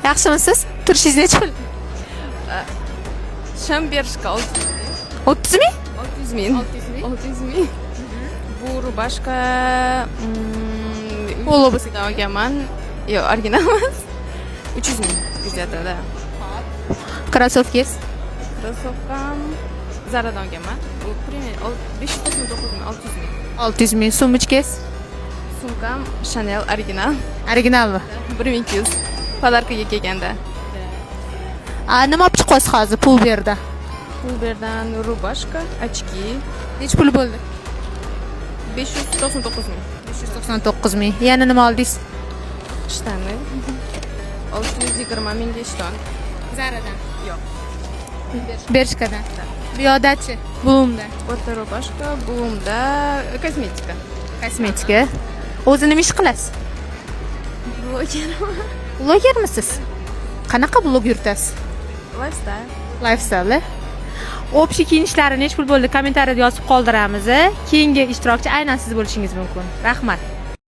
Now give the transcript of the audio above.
Yaxshimisiz? Turishingiz necha pul? Sham berishga 30 ming? 600 ming. 600 ming. Bu rubashka polobasiga olganman. Yo'q, original emas. 300 ming gazetada. Krossovkangiz? Krossovkam Zara'dan olganman. Bu примерно 599 ming, 600 ming. 600 ming. Sumочкangiz? Sumkam Chanel original. Originalmi? 1200. Podarkaga kelganda. Nima olib chiqyapsiz hozir Pulberda? Pulberdan rubashka, ochki Necha pul bo'ldi? 599 ming. 599 ming. Yana nima oldingiz? Shtani 620 mingga shton. Zaradan. Yo'q. Bershkadan. Bu yoqdachi? Bloomda. O'rta rubashka, Bloomda kosmetika. Kosmetika. O'zi nima ish qilasiz? Blogerman. Blogermisiz? Qanaqa blog yuritasiz? Lifestyle. Lifestyle. Общий kiyinishlari necha pul bo'ldi? Kommentariyada yozib qoldiramiz. Keyingi ishtirokchi aynan siz bo'lishingiz mumkin. Rahmat.